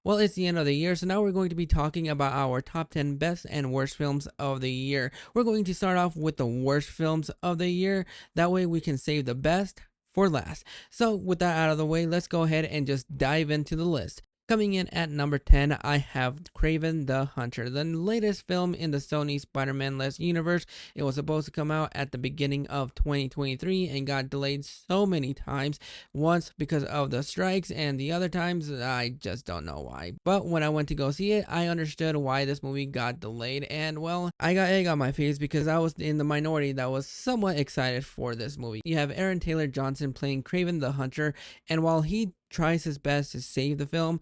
Well, it's the end of the year, so now we're going to be talking about our top 10 best and worst films of the year. We're going to start off with the worst films of the year. That way we can save the best for last. So, with that out of the way, let's go ahead and just dive into the list. Coming in at number 10, I have Craven the Hunter, the latest film in the Sony Spider-Man-less universe. It was supposed to come out at the beginning of 2023 and got delayed so many times. Once because of the strikes, and the other times I just don't know why. But when I went to go see it, I understood why this movie got delayed, and well, I got egg on my face because I was in the minority that was somewhat excited for this movie. You have Aaron Taylor Johnson playing Craven the Hunter, and while he tries his best to save the film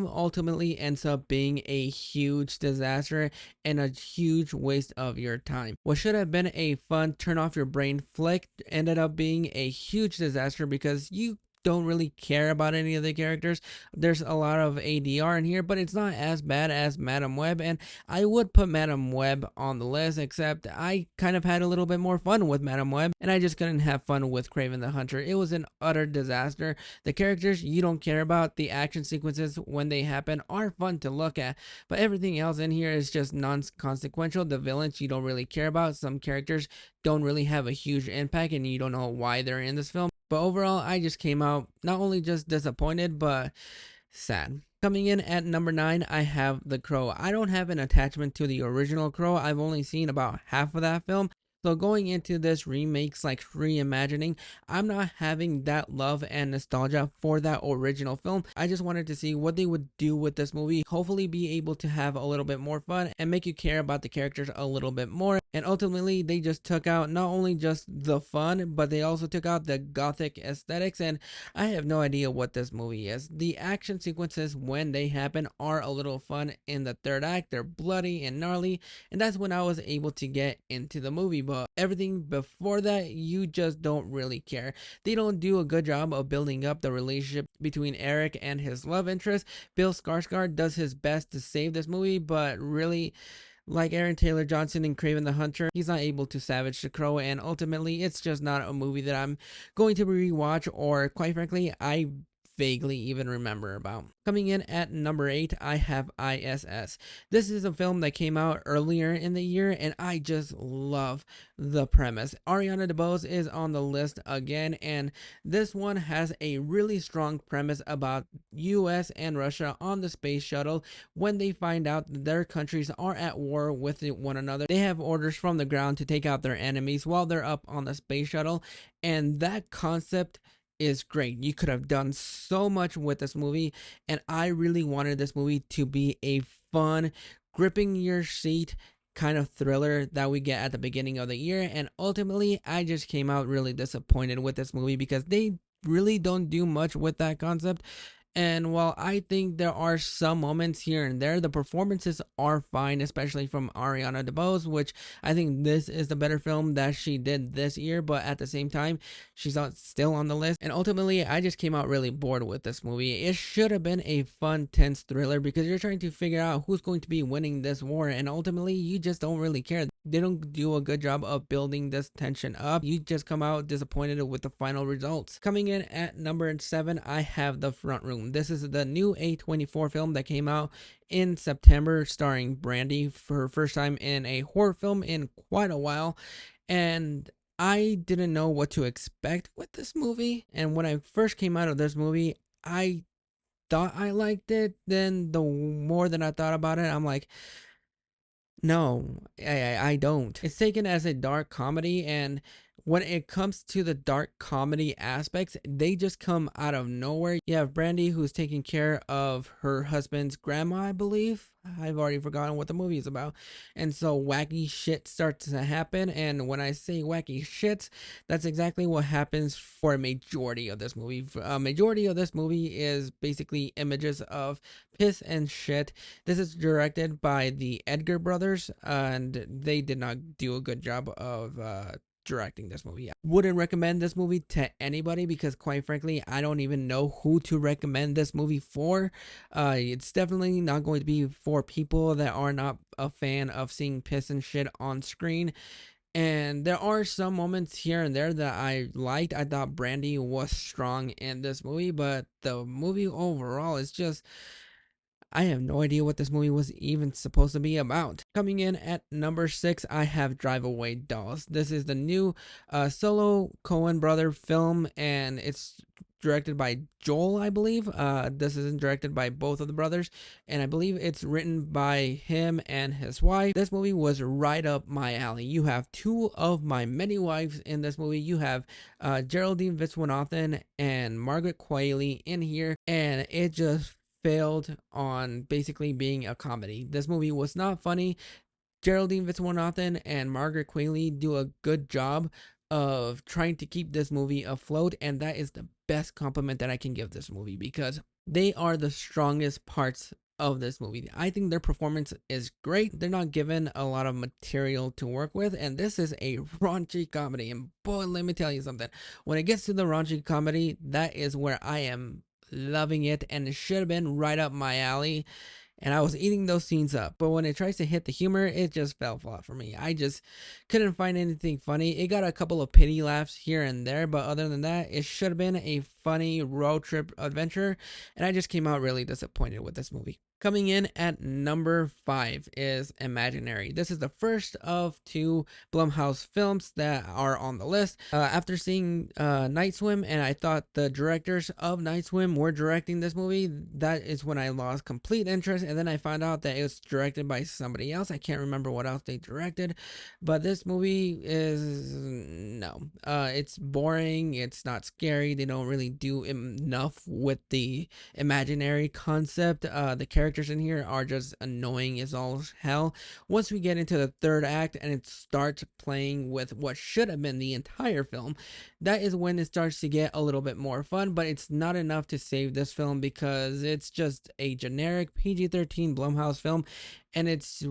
ultimately ends up being a huge disaster and a huge waste of your time. What should have been a fun turn off your brain flick ended up being a huge disaster because you don't really care about any of the characters. There's a lot of ADR in here, but it's not as bad as Madam Web, and I would put Madam Web on the list, except I kind of had a little bit more fun with Madam Web, and I just couldn't have fun with Craven the Hunter. It was an utter disaster. The characters you don't care about, the action sequences when they happen are fun to look at, but everything else in here is just non-consequential. The villains you don't really care about. Some characters don't really have a huge impact and you don't know why they're in this film. But overall, I just came out not only just disappointed, but sad. Coming in at number 9, I have The Crow. I don't have an attachment to the original Crow. I've only seen about half of that film. So going into this remakes like reimagining, I'm not having that love and nostalgia for that original film. I just wanted to see what they would do with this movie. Hopefully be able to have a little bit more fun and make you care about the characters a little bit more. And ultimately they just took out not only just the fun, but they also took out the gothic aesthetics, and I have no idea what this movie is. The action sequences when they happen are a little fun in the third act. They're bloody and gnarly, and that's when I was able to get into the movie. But everything before that, you just don't really care. They don't do a good job of building up the relationship between Eric and his love interest. Bill Skarsgård does his best to save this movie, but really, like Aaron Taylor Johnson in Craven the Hunter, he's not able to savage the crow, and ultimately, it's just not a movie that I'm going to rewatch, or quite frankly, I vaguely even remember about. Coming in at number 8, I have ISS. This is a film that came out earlier in the year, and I just love the premise. Ariana DeBose is on the list again, and this one has a really strong premise about US and Russia on the space shuttle. When they find out that their countries are at war with one another, they have orders from the ground to take out their enemies while they're up on the space shuttle, and that concept is great. You could have done so much with this movie, and I really wanted this movie to be a fun, gripping your seat kind of thriller that we get at the beginning of the year. And ultimately, I just came out really disappointed with this movie because they really don't do much with that concept. And while I think there are some moments here and there, the performances are fine, especially from Ariana DeBose, which I think this is the better film that she did this year. But at the same time, she's not still on the list. And ultimately, I just came out really bored with this movie. It should have been a fun, tense thriller because you're trying to figure out who's going to be winning this war. And ultimately, you just don't really care. They don't do a good job of building this tension up. You just come out disappointed with the final results. Coming in at number 7, I have The Front Room. This is the new A24 film that came out in September, starring Brandy for her first time in a horror film in quite a while. And I didn't know what to expect with this movie. And when I first came out of this movie, I thought I liked it. Then the more that I thought about it, I'm like, no, I don't. It's taken as a dark comedy, and when it comes to the dark comedy aspects, they just come out of nowhere. You have Brandy, who's taking care of her husband's grandma, I believe. I've already forgotten what the movie is about. And so wacky shit starts to happen. And when I say wacky shit, that's exactly what happens for a majority of this movie. A majority of this movie is basically images of piss and shit. This is directed by the Edgar brothers, and they did not do a good job of directing this movie. I wouldn't recommend this movie to anybody because, quite frankly, I don't even know who to recommend this movie for. It's definitely not going to be for people that are not a fan of seeing piss and shit on screen. And there are some moments here and there that I liked. I thought Brandy was strong in this movie, but the movie overall is just I have no idea what this movie was even supposed to be about. Coming in at number 6, I have Drive Away Dolls. This is the new solo Coen brother film, and it's directed by Joel, I believe. This isn't directed by both of the brothers, and I believe it's written by him and his wife. This movie was right up my alley. You have two of my many wives in this movie. You have Geraldine Viswanathan and Margaret Qualley in here, and it just failed on basically being a comedy. This movie was not funny. Geraldine Viswanathan and Margaret Qualley do a good job of trying to keep this movie afloat, and that is the best compliment that I can give this movie because they are the strongest parts of this movie. I think their performance is great. They're not given a lot of material to work with, and this is a raunchy comedy. And boy, let me tell you something. When it gets to the raunchy comedy, that is where I am loving it, and it should have been right up my alley, and I was eating those scenes up. But when it tries to hit the humor, it just fell flat for me. I just couldn't find anything funny. It got a couple of pity laughs here and there, but other than that, it should have been a funny road trip adventure, and I just came out really disappointed with this movie. Coming in at number 5 is Imaginary. This is the first of two Blumhouse films that are on the list. After seeing Night Swim, and I thought the directors of Night Swim were directing this movie, that is when I lost complete interest. And then I found out that it was directed by somebody else. I can't remember what else they directed, but this movie is no. It's boring. It's not scary. They don't really do enough with the imaginary concept. The characters in here are just annoying as all hell. Once we get into the third act and it starts playing with what should have been the entire film, that is when it starts to get a little bit more fun, but it's not enough to save this film because it's just a generic PG-13 Blumhouse film, and it's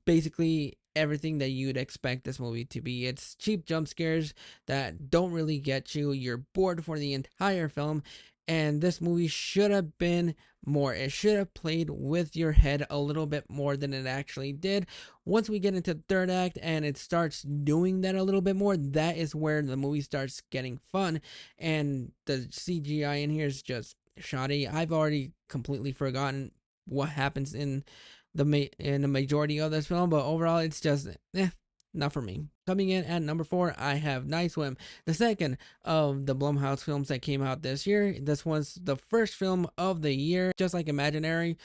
basically everything that you'd expect this movie to be. It's cheap jump scares that don't really get you. You're bored for the entire film, and this movie should have been more. It should have played with your head a little bit more than it actually did. Once we get into the third act and it starts doing that a little bit more, that is where the movie starts getting fun, and the CGI in here is just shoddy. I've already completely forgotten what happens in the majority of this film, but overall it's just not for me. Coming in at number 4, I have Night Swim, the second of the Blumhouse films that came out this year. This was the first film of the year, just like Imaginary.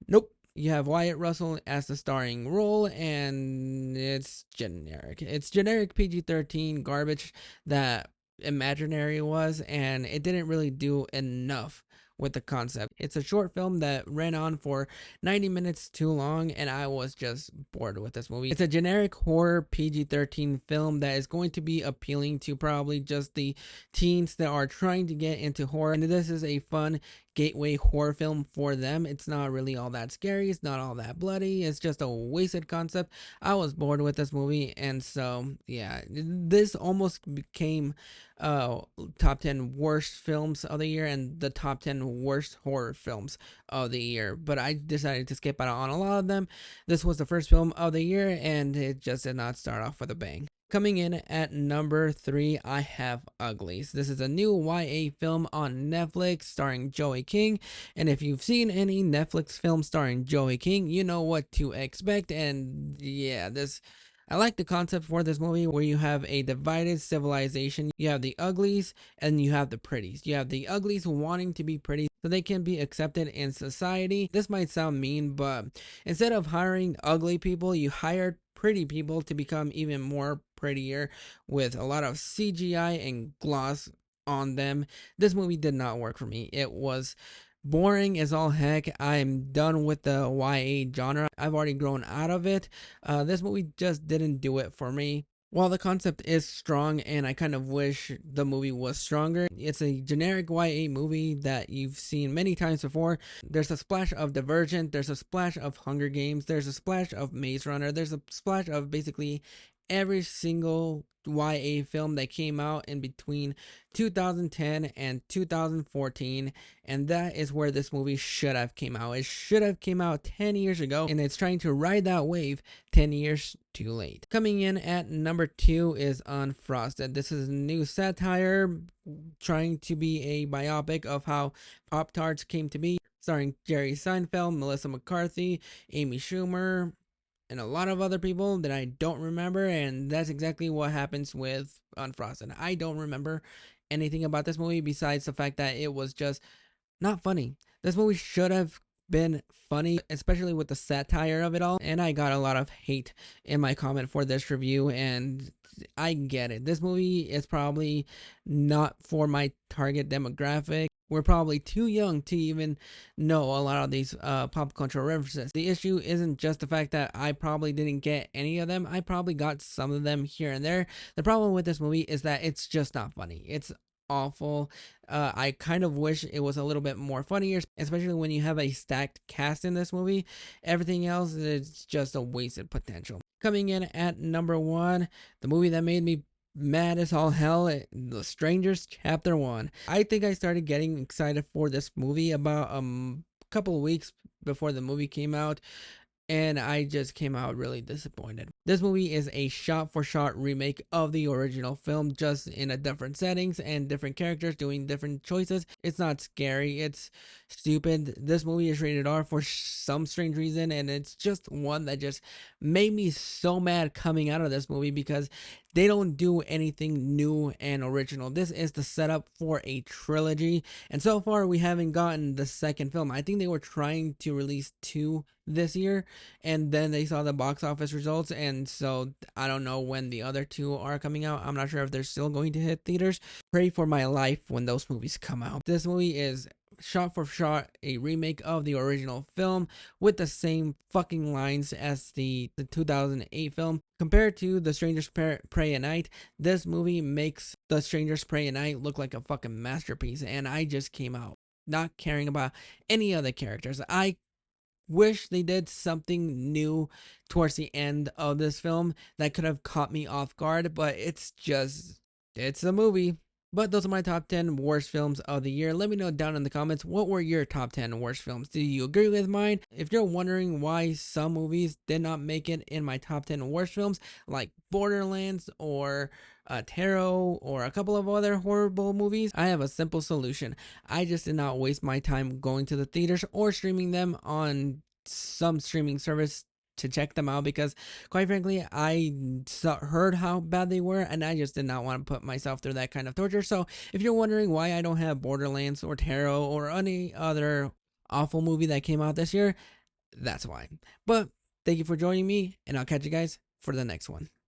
Nope. You have Wyatt Russell as the starring role, and it's generic. It's generic PG-13 garbage that Imaginary was, and it didn't really do enough with the concept. It's a short film that ran on for 90 minutes too long, and I was just bored with this movie. It's a generic horror PG-13 film that is going to be appealing to probably just the teens that are trying to get into horror, and this is a fun gateway horror film for them. It's not really all that scary, it's not all that bloody, it's just a wasted concept. I was bored with this movie, and so yeah, this almost became top 10 worst films of the year and the top 10 worst horror films of the year, but I decided to skip out on a lot of them. This was the first film of the year, and it just did not start off with a bang. Coming in at number 3, I have Uglies. This is a new YA film on Netflix starring Joey King. And if you've seen any Netflix film starring Joey King, you know what to expect. And yeah, I like the concept for this movie where you have a divided civilization. You have the uglies and you have the pretties. You have the uglies wanting to be pretty so they can be accepted in society. This might sound mean, but instead of hiring ugly people, you hired pretty people to become even more prettier with a lot of CGI and gloss on them. This movie did not work for me. It was boring as all heck. I'm done with the YA genre. I've already grown out of it. This movie just didn't do it for me. While the concept is strong and I kind of wish the movie was stronger, it's a generic YA movie that you've seen many times before. There's a splash of Divergent, there's a splash of Hunger Games, there's a splash of Maze Runner, there's a splash of basically every single YA film that came out in between 2010 and 2014, and that is where this movie should have came out. It should have came out 10 years ago, and it's trying to ride that wave 10 years too late. Coming in at number 2 is Unfrosted. This is a new satire trying to be a biopic of how Pop Tarts came to be. starring Jerry Seinfeld, Melissa McCarthy, Amy Schumer, and a lot of other people that I don't remember. And that's exactly what happens with Unfrosted. I don't remember anything about this movie besides the fact that it was just not funny. This movie should have been funny, especially with the satire of it all. And I got a lot of hate in my comment for this review, and I get it. This movie is probably not for my target demographic. We're probably too young to even know a lot of these pop culture references. The issue isn't just the fact that I probably didn't get any of them. I probably got some of them here and there. The problem with this movie is that it's just not funny. It's awful. I kind of wish it was a little bit more funnier, especially when you have a stacked cast in this movie. Everything else is just a wasted potential. Coming in at number one, the movie that made me mad as all hell, The Strangers Chapter 1. I think I started getting excited for this movie about couple of weeks before the movie came out, and I just came out really disappointed. This movie is a shot for shot remake of the original film, just in a different settings and different characters doing different choices. It's not scary, it's stupid. This movie is rated R for some strange reason, and it's just one that just made me so mad coming out of this movie because they don't do anything new and original. This is the setup for a trilogy, and so far we haven't gotten the second film. I think they were trying to release two this year, and then they saw the box office results, and so I don't know when the other two are coming out. I'm not sure if they're still going to hit theaters. Pray for my life when those movies come out. This movie is shot for shot a remake of the original film with the same fucking lines as the 2008 film. Compared to The Strangers Pray at Night, this movie makes The Strangers Pray at Night look like a fucking masterpiece, and I just came out not caring about any other characters. I wish they did something new towards the end of this film that could have caught me off guard, but it's a movie. But those are my top 10 worst films of the year. Let me know down in the comments, what were your top 10 worst films? Do you agree with mine? If you're wondering why some movies did not make it in my top 10 worst films, like Borderlands or Tarot or a couple of other horrible movies, I have a simple solution. I just did not waste my time going to the theaters or streaming them on some streaming service to check them out, because quite frankly I heard how bad they were and I just did not want to put myself through that kind of torture. So if you're wondering why I don't have Borderlands or Tarot or any other awful movie that came out this year, that's why. But thank you for joining me, and I'll catch you guys for the next one.